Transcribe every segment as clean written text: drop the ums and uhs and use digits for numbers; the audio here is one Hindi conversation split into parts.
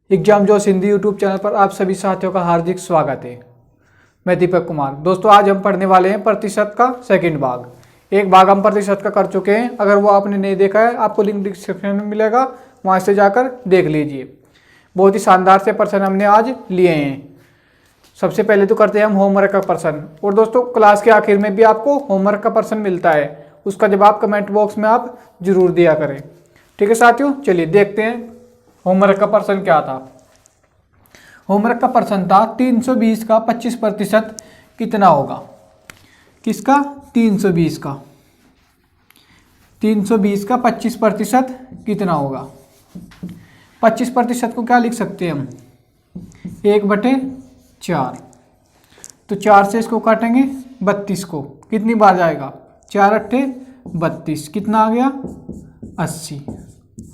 एग्जाम जोश हिंदी यूट्यूब चैनल पर आप सभी साथियों का हार्दिक स्वागत है। मैं दीपक कुमार। दोस्तों, आज हम पढ़ने वाले हैं प्रतिशत का सेकंड भाग। एक भाग हम प्रतिशत का कर चुके हैं। अगर वो आपने नहीं देखा है, आपको लिंक डिस्क्रिप्शन में मिलेगा, वहाँ से जाकर देख लीजिए। बहुत ही शानदार से प्रश्न हमने आज लिए हैं। सबसे पहले तो करते हैं हम होमवर्क का प्रश्न। और दोस्तों, क्लास के आखिर में भी आपको होमवर्क का प्रश्न मिलता है, उसका जवाब कमेंट बॉक्स में आप जरूर दिया करें। ठीक है साथियों, चलिए देखते हैं होमवर्क का प्रश्न क्या था। होमवर्क का प्रश्न था 320 का 25% कितना होगा। किसका? 320 का 25% कितना होगा। 25% को क्या लिख सकते हैं हम? 1/4। तो 4 से इसको काटेंगे 32 को, कितनी बार जाएगा? 4 अट्ठे 32, कितना आ गया? 80।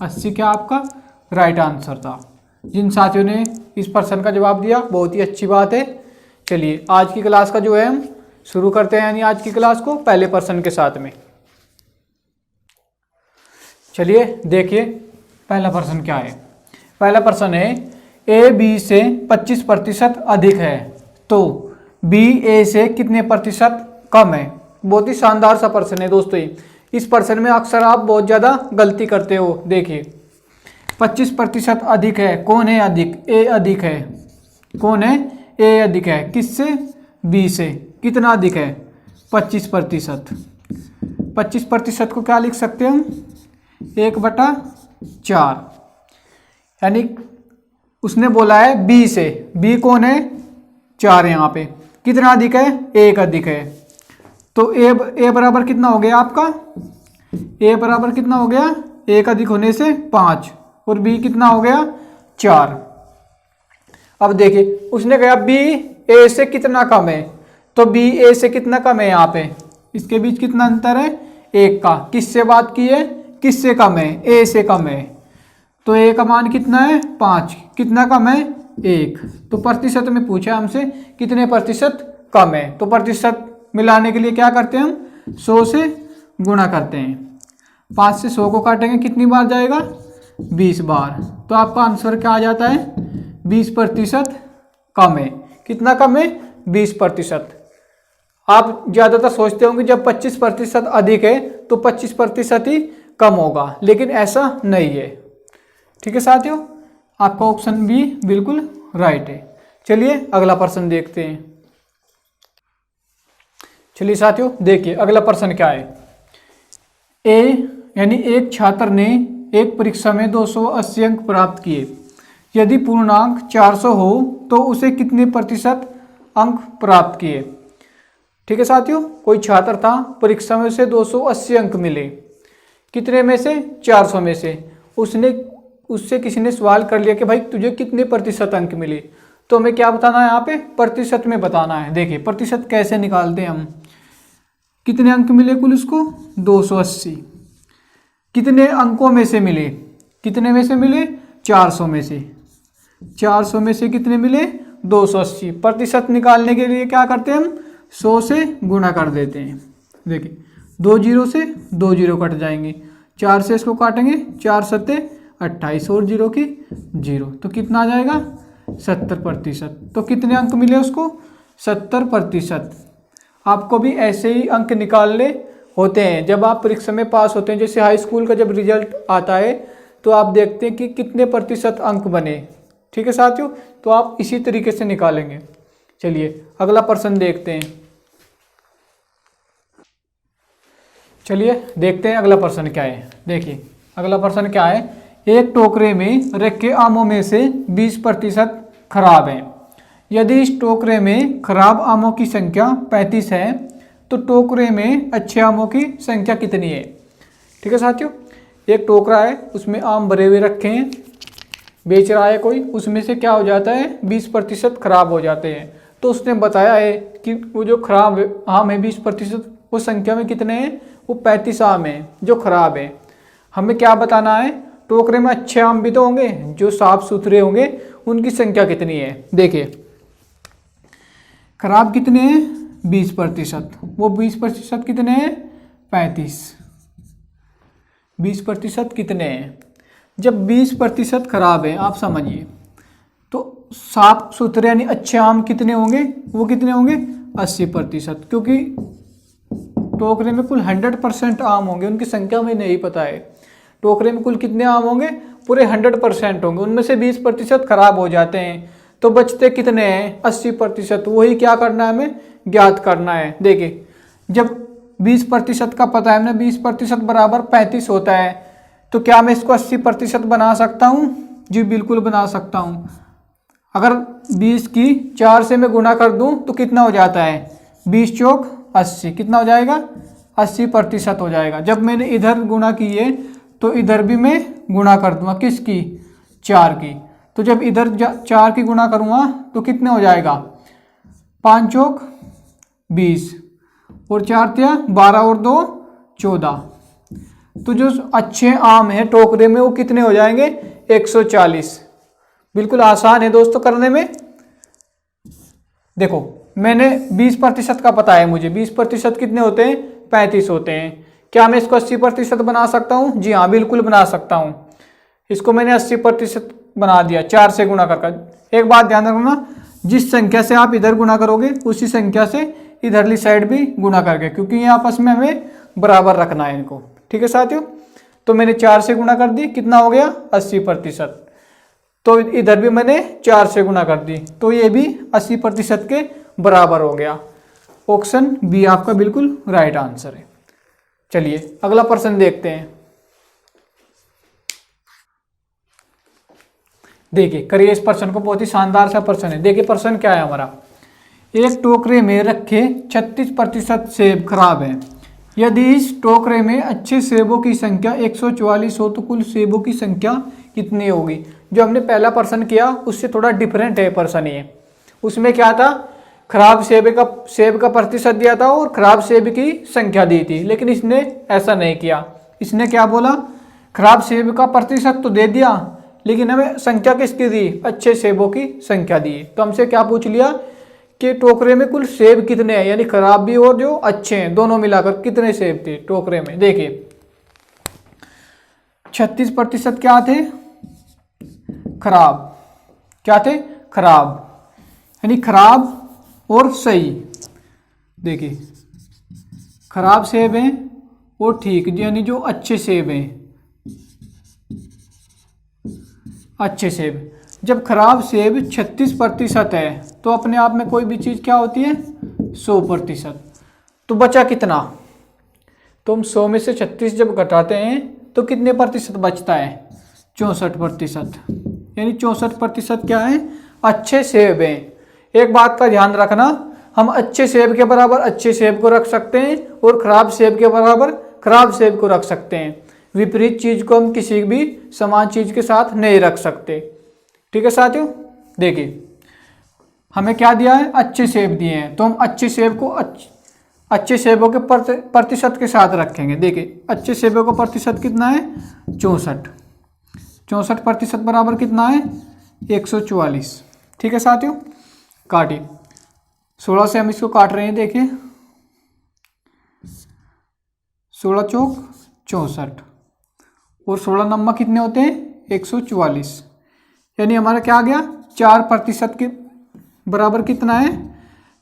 80 क्या आपका राइट आंसर था। जिन साथियों ने इस प्रश्न का जवाब दिया, बहुत ही अच्छी बात है। चलिए आज की क्लास का जो है हम शुरू करते हैं, यानी आज की क्लास को पहले प्रश्न के साथ में। चलिए देखिए पहला प्रश्न क्या है। पहला प्रश्न है ए बी से 25% अधिक है तो बी ए से कितने प्रतिशत कम है। बहुत ही शानदार सा प्रश्न है दोस्तों। इस प्रश्न में अक्सर आप बहुत ज़्यादा गलती करते हो। देखिए 25% अधिक है, कौन है अधिक? ए अधिक है। कौन है? ए अधिक है। किससे? बी से। कितना अधिक है? 25%। 25% को क्या लिख सकते हैं हम? 1/4। यानी उसने बोला है बी से। बी कौन है? 4 है यहाँ पे। कितना अधिक है? 1 अधिक है। तो ए बराबर कितना हो गया आपका? ए बराबर कितना हो गया? 1 अधिक होने से 5, और बी कितना हो गया? 4। अब देखिए उसने कहा बी ए से कितना कम है, तो बी ए से कितना कम है यहाँ पे? इसके बीच कितना अंतर है? 1 का। किससे बात की है? किससे कम है? ए से कम है। तो ए का मान कितना है? 5। कितना कम है? 1। तो प्रतिशत में पूछा हमसे कितने प्रतिशत कम है। तो प्रतिशत मिलाने के लिए क्या करते हैं हम? 100 से गुणा करते हैं। 5 से 100 को काटेंगे, कितनी बार जाएगा? 20 बार। तो आपका आंसर क्या आ जाता है? 20% कम है। कितना कम है? 20%। आप ज़्यादातर सोचते होंगे जब 25% अधिक है तो 25% ही कम होगा, लेकिन ऐसा नहीं है। ठीक है साथियों, आपका ऑप्शन बी बिल्कुल राइट है। चलिए अगला प्रश्न देखते हैं। चलिए साथियों देखिए अगला प्रश्न क्या है। ए यानी एक छात्र ने एक परीक्षा में 280 अंक प्राप्त किए। यदि पूर्णांक 400 हो तो उसे कितने प्रतिशत अंक प्राप्त किए। ठीक है साथियों, कोई छात्र था, परीक्षा में उसे 280 अंक मिले। कितने में से? 400 में से। उससे किसी ने सवाल कर लिया कि भाई तुझे कितने प्रतिशत अंक मिले। तो हमें क्या बताना है यहाँ पे? प्रतिशत में बताना है। देखिए प्रतिशत कैसे निकालते हैं हम। कितने अंक मिले कुल उसको? 280। कितने अंकों में से मिले? कितने में से मिले? 400 में से। 400 में से कितने मिले? 280। प्रतिशत निकालने के लिए क्या करते हैं हम? 100 से गुणा कर देते हैं। देखिए 2 जीरो से 2 जीरो कट जाएंगे। 4 से इसको काटेंगे, 4 सत्ते 28 और 0 की 0। तो कितना आ जाएगा? 70%। तो कितने अंक मिले उसको? 70%। आपको भी ऐसे ही अंक निकालने होते हैं जब आप परीक्षा में पास होते हैं। जैसे हाई स्कूल का जब रिजल्ट आता है तो आप देखते हैं कि कितने प्रतिशत अंक बने। ठीक है साथियों, तो आप इसी तरीके से निकालेंगे। चलिए अगला प्रश्न देखते हैं। चलिए देखते हैं अगला प्रश्न क्या है। देखिए अगला प्रश्न क्या है। एक टोकरे में रखे आमों में से 20% खराब है। यदि इस टोकरे में खराब आमों की संख्या 35 है तो टोकरे में अच्छे आमों की संख्या कितनी है। ठीक है साथियों, एक टोकरा है, उसमें आम भरे हुए रखे हैं, बेच रहा है कोई। उसमें से क्या हो जाता है? 20% खराब हो जाते हैं। तो उसने बताया है कि वो जो खराब आम है 20%, वो संख्या में कितने हैं? वो 35 आम हैं जो खराब है। हमें क्या बताना है? टोकरे में अच्छे आम भी तो होंगे, जो साफ सुथरे होंगे, उनकी संख्या कितनी है। देखिए खराब कितने हैं? 20%। वो 20% कितने हैं? 35। 20% कितने हैं? जब 20% खराब है, आप समझिए साफ सुथरे यानी अच्छे आम कितने होंगे, वो कितने होंगे 80%, क्योंकि टोकरे में कुल 100% आम होंगे, उनकी संख्या में नहीं पता है। टोकरे में कुल कितने आम होंगे, पूरे 100% होंगे, उनमें से 20% खराब हो जाते हैं, तो बचते कितने हैं 80%। वही क्या करना है, हमें ज्ञात करना है। देखिए जब 20% का पता है हमें, 20% बराबर 35 होता है, तो क्या मैं इसको 80% बना सकता हूँ? जी बिल्कुल बना सकता हूँ। अगर 20 की 4 से मैं गुणा कर दूँ तो कितना हो जाता है, 20 चौक 80, कितना हो जाएगा 80% हो जाएगा। जब मैंने इधर गुणा किए तो इधर भी मैं गुणा कर दूंगा, किसकी 4 की। तो जब इधर 4 की गुणा करूँगा तो कितने हो जाएगा 5 चौक 20 और 4 तिया 12 और 2 14। तो जो अच्छे आम हैं टोकरे में वो कितने हो जाएंगे 140। बिल्कुल आसान है दोस्तों करने में। देखो मैंने 20% का पता है मुझे, 20% कितने होते हैं 35 होते हैं। क्या मैं इसको 80% बना सकता हूँ? जी हाँ बिल्कुल बना सकता हूँ। इसको मैंने 80% बना दिया 4 से गुणा कर। एक बात ध्यान रखना, जिस संख्या से आप इधर गुणा करोगे उसी संख्या से इधरली साइड भी गुणा करके, क्योंकि ये आपस में हमें बराबर रखना है इनको। ठीक है साथियों, तो मैंने 4 से गुणा कर दी, कितना हो गया 80%। तो इधर भी मैंने 4 से गुणा कर दी, तो ये भी 80% के बराबर हो गया। ऑप्शन बी आपका बिल्कुल राइट आंसर है। चलिए अगला प्रश्न देखते हैं। देखिए करिए इस प्रश्न को, बहुत ही शानदार सा प्रश्न है। देखिए प्रश्न क्या है हमारा, एक टोकरे में रखे 36% सेब खराब हैं। यदि इस टोकरे में अच्छे सेबों की संख्या 144 हो तो कुल सेबों की संख्या कितनी होगी? जो हमने पहला प्रश्न किया उससे थोड़ा डिफरेंट है प्रश्न ये। उसमें क्या था, खराब सेब का प्रतिशत दिया था और खराब सेब की संख्या दी थी, लेकिन इसने ऐसा नहीं किया। इसने क्या बोला, खराब सेब का प्रतिशत तो दे दिया लेकिन हमें संख्या किसकी दी, अच्छे सेबों की संख्या दी। तो हमसे क्या पूछ लिया कि टोकरे में कुल सेब कितने हैं, यानी खराब भी और जो अच्छे हैं दोनों मिलाकर कितने सेब थे टोकरे में। देखिए 36% क्या थे, खराब। क्या थे, खराब, यानी खराब और सही। देखिए खराब सेब हैं और ठीक, यानी जो अच्छे सेब हैं, अच्छे सेब। जब खराब सेब 36% है तो अपने आप में कोई भी चीज़ क्या होती है 100%। तो बचा कितना, तो हम 100 में से 36 जब घटाते हैं तो कितने प्रतिशत बचता है 64%, यानी 64% क्या है अच्छे सेब हैं। एक बात का ध्यान रखना, हम अच्छे सेब के बराबर अच्छे सेब को रख सकते हैं और खराब सेब के बराबर खराब सेब को रख सकते हैं। विपरीत चीज को हम किसी भी समान चीज के साथ नहीं रख सकते। ठीक है साथियों, देखिए हमें क्या दिया है, अच्छे सेब दिए हैं, तो हम अच्छे सेब को अच्छे सेबों के प्रतिशत के साथ रखेंगे। देखिए अच्छे सेबों का प्रतिशत कितना है 64, 64% बराबर कितना है 144। ठीक है साथियों, काटिए 16 से हम इसको काट रहे हैं। देखिए 16 चौक 64 और 16 नंबर कितने होते हैं 144, यानी हमारा क्या आ गया 4% के बराबर कितना है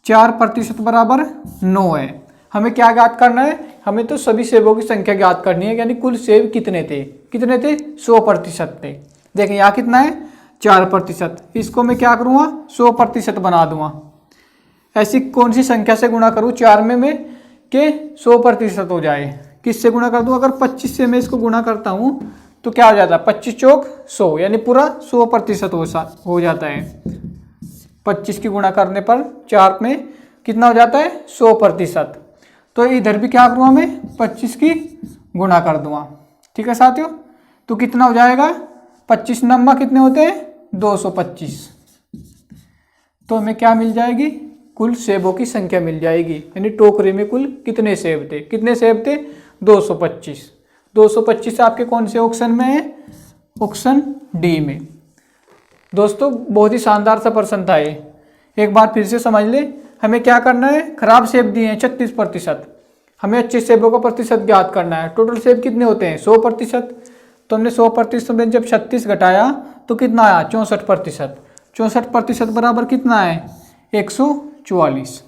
4% बराबर 9 है। हमें क्या ज्ञात करना है, हमें तो सभी सेबों की संख्या ज्ञात करनी है, यानी कुल सेब कितने थे 100% थे। देखें यहाँ कितना है 4%, इसको मैं क्या करूँगा 100% बना दूंगा। ऐसी कौन सी संख्या से गुणा करूँ 4 में मैं कि 100% हो जाए, किससे गुणा कर दूँ, अगर 25 से मैं इसको गुणा करता हूँ तो क्या हो जाता है 25 चौक 100, यानी पूरा 100% हो जाता है। 25 की गुणा करने पर 4 में कितना हो जाता है 100%। तो इधर भी क्या करूँगा मैं 25 की गुणा कर दूंगा। ठीक है साथियों, तो कितना हो जाएगा 25 नंबर कितने होते हैं 225, तो हमें क्या मिल जाएगी कुल सेबों की संख्या मिल जाएगी, यानी टोकरे में कुल कितने सेब थे, कितने सेब थे 225। 225 आपके कौन से ऑप्शन में है, ऑप्शन डी में। दोस्तों बहुत ही शानदार सा प्रश्न था ये, एक बार फिर से समझ ले। हमें क्या करना है, खराब सेब दिए हैं 36%, हमें अच्छे सेबों का प्रतिशत ज्ञात करना है। टोटल सेब कितने होते हैं 100%, तो हमने 100% में जब 36 घटाया तो कितना आया 64%। 64% बराबर कितना है 144।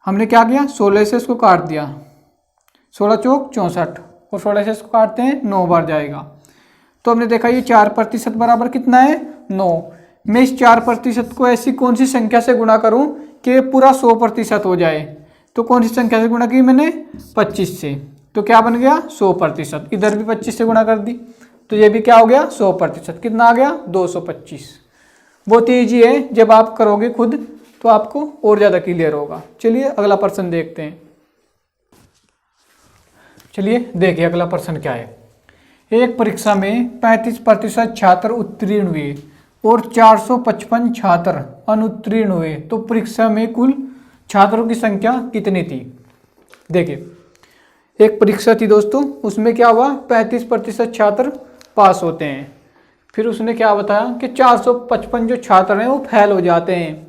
हमने क्या किया 16 से इसको काट दिया, 16 चौक 64 और 16 से इसको काटते हैं 9 बार जाएगा। तो हमने देखा ये 4% बराबर कितना है 9। मैं इस 4% को ऐसी कौन सी संख्या से गुणा करूं कि पूरा 100% हो जाए। तो कौन सी संख्या से गुणा की मैंने 25 से, तो क्या बन गया 100%। इधर भी 25 से गुणा कर दी तो ये भी क्या हो गया 100%। कितना आ गया 225। बहुत ईजी है, जब आप करोगे खुद तो आपको और ज़्यादा क्लियर होगा। चलिए अगला प्रश्न देखते हैं। चलिए देखिए अगला प्रश्न क्या है। एक परीक्षा में 35% छात्र उत्तीर्ण हुए और 455 छात्र अनुत्तीर्ण हुए, तो परीक्षा में कुल छात्रों की संख्या कितनी थी। देखिए एक परीक्षा थी दोस्तों, उसमें क्या हुआ 35% छात्र पास होते हैं। फिर उसने क्या बताया कि 455 जो छात्र हैं वो फेल हो जाते हैं।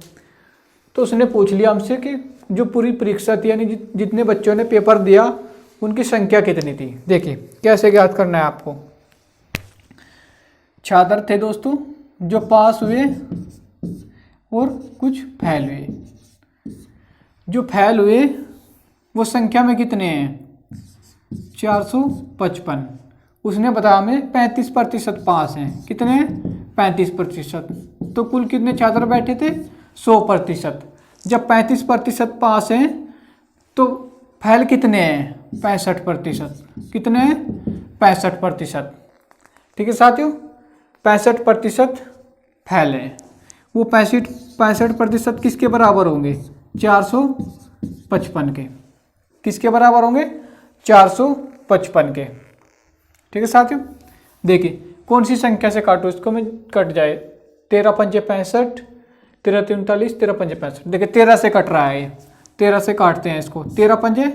तो उसने पूछ लिया हमसे कि जो पूरी परीक्षा थी यानी जितने बच्चों ने पेपर दिया उनकी संख्या कितनी थी। देखिए कैसे ज्ञात करना है आपको। छात्र थे दोस्तों जो पास हुए और कुछ फेल हुए। जो फेल हुए वो संख्या में कितने हैं 455। उसने बताया हमें 35% पास हैं। कितने 35%। तो कुल कितने छात्र बैठे थे 100%। जब 35% पास हैं तो फेल कितने हैं 65%। कितने हैं 65%। ठीक है साथियों, 65% फेल हैं। वो 65% किसके बराबर होंगे 455 के। किसके बराबर होंगे 455 के। ठीक है साथियों, देखिए कौन सी संख्या से काटो इसको मैं कट जाए। 13 पंजे 65, 13 3 39, 13 पंजे 65। देखिए 13 से कट रहा है ये, 13 से काटते हैं इसको। 13 पंजे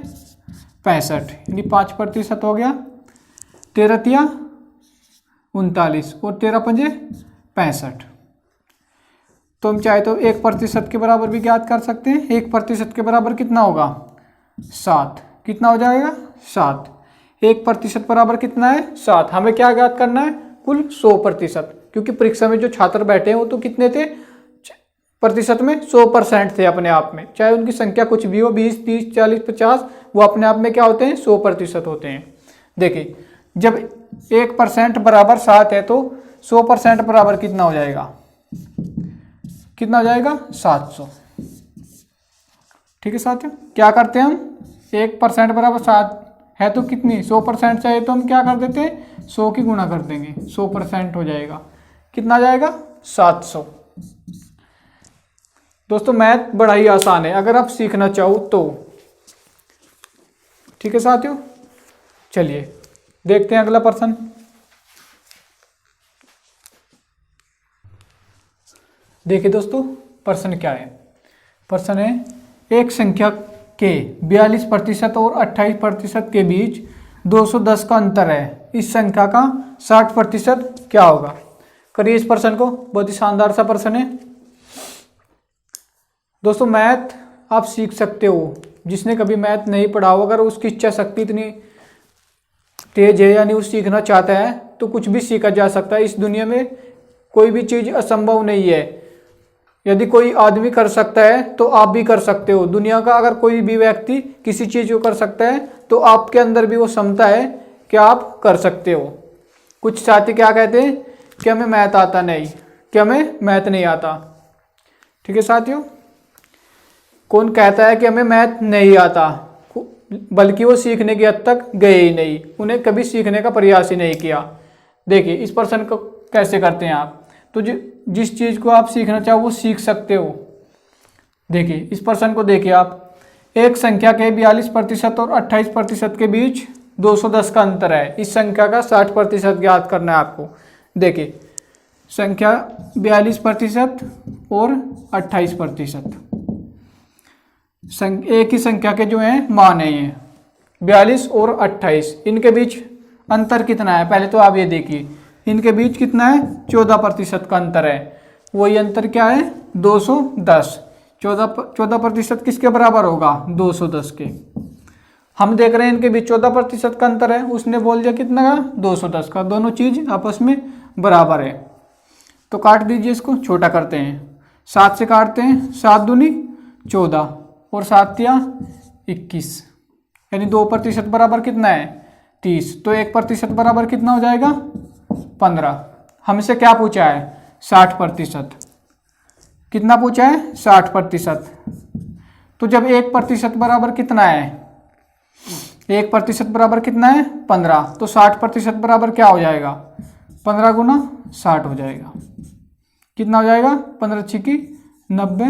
65 यानी 5% हो गया। 13 तिया 39 और 13 पंजे 65। तो हम चाहे तो 1% के बराबर भी ज्ञात कर सकते हैं। 1% के बराबर कितना होगा 7। कितना हो जाएगा 7। 1% बराबर कितना है 7। हमें क्या ज्ञात करना है कुल 100%, क्योंकि परीक्षा में जो छात्र बैठे हैं वो तो कितने थे प्रतिशत में 100% थे अपने आप में। चाहे उनकी संख्या कुछ भी हो 20, 30, 40, 50, वो अपने आप में क्या होते हैं 100% होते हैं। देखिए जब 1% बराबर 7 है तो 100% बराबर कितना हो जाएगा, कितना हो जाएगा 700। ठीक है साथियों, क्या करते हैं हम 1% बराबर 7 है तो कितनी 100% चाहिए तो हम क्या कर देते हैं 100 की गुणा कर देंगे, 100% हो जाएगा। कितना आ जाएगा 700। दोस्तों मैथ बड़ा ही आसान है अगर आप सीखना चाहो तो। ठीक है साथियों, चलिए देखते हैं अगला प्रश्न। देखिए दोस्तों प्रश्न क्या है। प्रश्न है एक संख्या के 42% और 28% के बीच 210 का अंतर है, इस संख्या का 60% क्या होगा। करिए इस प्रश्न को, बहुत ही शानदार सा प्रश्न है दोस्तों। मैथ आप सीख सकते हो, जिसने कभी मैथ नहीं पढ़ा हो अगर उसकी इच्छा शक्ति इतनी तेज है यानी वो सीखना चाहता है तो कुछ भी सीखा जा सकता है। इस दुनिया में कोई भी चीज़ असंभव नहीं है। यदि कोई आदमी कर सकता है तो आप भी कर सकते हो। दुनिया का अगर कोई भी व्यक्ति किसी चीज़ को कर सकता है तो आपके अंदर भी वो क्षमता है कि आप कर सकते हो। कुछ साथी क्या कहते हैं कि हमें मैथ आता नहीं, कि हमें मैथ नहीं आता। ठीक है साथियों, कौन कहता है कि हमें मैथ नहीं आता, बल्कि वो सीखने की हद तक गए ही नहीं, उन्हें कभी सीखने का प्रयास ही नहीं किया। देखिए इस प्रश्न को कैसे करते हैं आप, तो जिस चीज़ को आप सीखना चाहो वो सीख सकते हो। देखिए इस प्रश्न को देखिए आप, एक संख्या के 42% और 28% के बीच 210 का अंतर है, इस संख्या का 60% ज्ञात करना है आपको। देखिए संख्या 42% और 28%, एक ही संख्या के जो हैं मान है ये 42 और 28, इनके बीच अंतर कितना है पहले तो आप ये देखिए। इनके बीच कितना है 14% का अंतर है। वही अंतर क्या है 210। 14% किसके बराबर होगा 210 के। हम देख रहे हैं इनके बीच 14% का अंतर है, उसने बोल दिया कितना का 210 का। दोनों चीज आपस में बराबर है। तो काट दीजिए, इसको छोटा करते हैं। 7 से काटते हैं, 7 दूनी 14 और 7 तिया 21, यानी 2% बराबर कितना है 30। तो 1% बराबर कितना हो जाएगा 15। हमसे क्या पूछा है 60%। कितना पूछा है 60%। तो जब 1% बराबर कितना है 1% बराबर कितना है 15, तो 60% बराबर क्या हो जाएगा 15 गुना 60 हो जाएगा। कितना हो जाएगा 15 छिकी 90,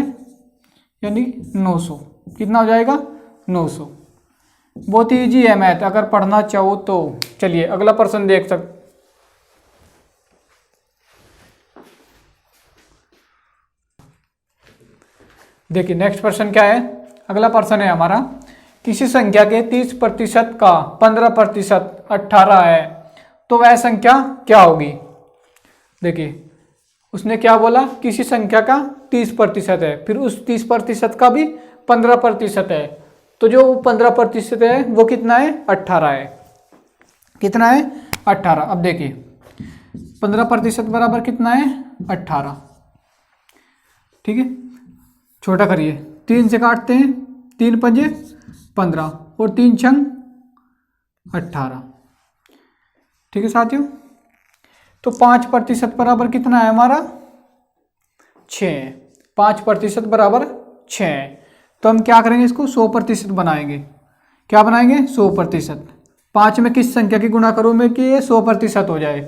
यानी 900। कितना हो जाएगा 900। बहुत ही ईजी है मैथ, अगर पढ़ना चाहो तो। चलिए अगला प्रश्न देख सकते। देखिए नेक्स्ट प्रश्न क्या है। अगला प्रश्न है हमारा, किसी संख्या के 30% का 15% 18 है तो वह संख्या क्या होगी। देखिए उसने क्या बोला, किसी संख्या का 30% है, फिर उस 30% का भी 15% है, तो जो 15% है वो कितना है 18 है। कितना है 18। अब देखिए 15% बराबर कितना है 18। ठीक है, छोटा करिए, 3 से काटते हैं, 3 पंजे 15 और 3 छंग 18। ठीक है साथियों, तो 5% बराबर कितना है हमारा 6। 5% बराबर 6। तो हम क्या करेंगे, इसको 100% बनाएंगे। क्या बनाएंगे 100%। 5 में किस संख्या की गुणा करूँ मैं कि ये 100% हो जाए।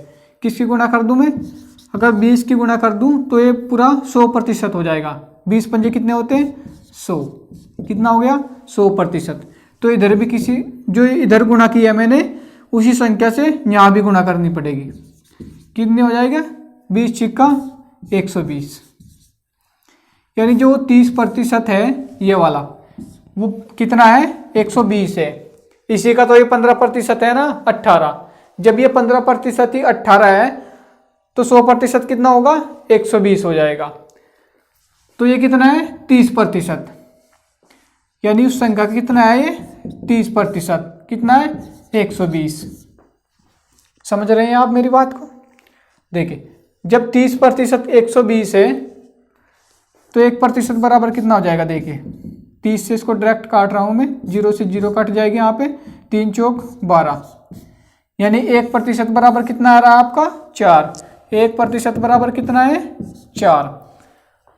किसकी गुणा कर दूँ मैं, अगर 20 की गुणा कर दूँ तो ये पूरा 100% हो जाएगा। 20 पंजे कितने होते हैं 100। कितना हो गया 100%। तो इधर भी किसी जो इधर गुणा किया मैंने उसी संख्या से यहाँ भी गुणा करनी पड़ेगी। कितने हो जाएगा 20 छिक्का 120, यानी जो 30% है ये वाला वो कितना है 120 है। इसी का तो ये 15% है ना 18। जब ये 15% ही 18 है तो 100% कितना होगा 120 हो जाएगा। तो ये कितना है 30%, यानी उस संख्या का कितना है ये 30%। कितना है 120। समझ रहे हैं आप मेरी बात को। देखिए जब 30% 120 है तो 1% बराबर कितना हो जाएगा। देखिए 30 से इसको डायरेक्ट काट रहा हूं मैं, 0 से 0 कट जाएगी यहाँ पे, 3 चौक 12, यानी 1% बराबर कितना आ रहा है आपका 4। 1% बराबर कितना है 4।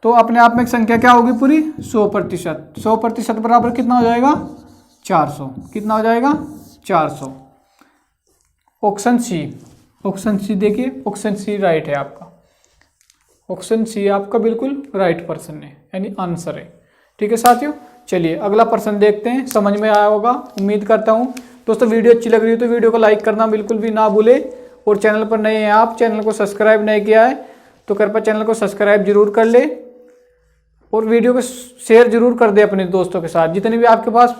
तो अपने आप में एक संख्या क्या होगी पूरी 100%। 100% बराबर कितना हो जाएगा 400। कितना हो जाएगा 400। Option C. ऑप्शन सी देखिए, ऑप्शन सी राइट है आपका। ऑप्शन सी आपका बिल्कुल राइट प्रश्न है, यानी आंसर है। ठीक है साथियों, चलिए अगला प्रश्न देखते हैं। समझ में आया होगा उम्मीद करता हूँ। दोस्तों वीडियो अच्छी लग रही है तो वीडियो को लाइक करना बिल्कुल भी ना भूले, और चैनल पर नए हैं आप, चैनल को सब्सक्राइब नहीं किया है तो कृपया चैनल को सब्सक्राइब जरूर कर ले, और वीडियो को शेयर जरूर कर दे अपने दोस्तों के साथ। जितने भी आपके पास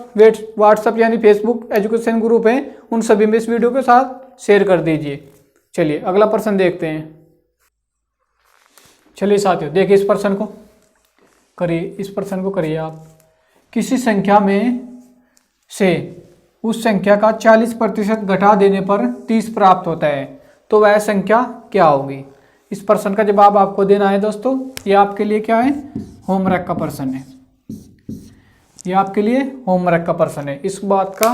व्हाट्सएप यानी फेसबुक एजुकेशन ग्रुप हैं उन सभी में इस वीडियो के साथ शेयर कर दीजिए। चलिए अगला प्रश्न देखते हैं। चलिए साथियों देखिए इस प्रश्न को करिए, इस प्रश्न को करिए आप। किसी संख्या में से उस संख्या का 40% घटा देने पर 30 प्राप्त होता है तो वह संख्या क्या होगी। इस प्रश्न का जवाब आपको देना है दोस्तों। ये आपके लिए क्या है होमवर्क का प्रश्न है। ये आपके लिए होमवर्क का प्रश्न है। इस बात का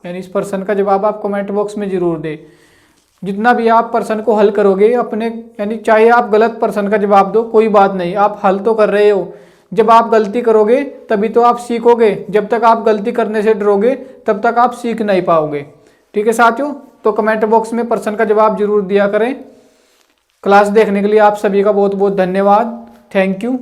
यानी इस प्रश्न का जवाब आप कमेंट बॉक्स में जरूर दे। जितना भी आप प्रश्न को हल करोगे अपने, यानी चाहे आप गलत प्रश्न का जवाब दो कोई बात नहीं, आप हल तो कर रहे हो। जब आप गलती करोगे तभी तो आप सीखोगे। जब तक आप गलती करने से डरोगे तब तक आप सीख नहीं पाओगे। ठीक है साथियों, तो कमेंट बॉक्स में प्रश्न का जवाब जरूर दिया करें। क्लास देखने के लिए आप सभी का बहुत बहुत धन्यवाद। Thank you.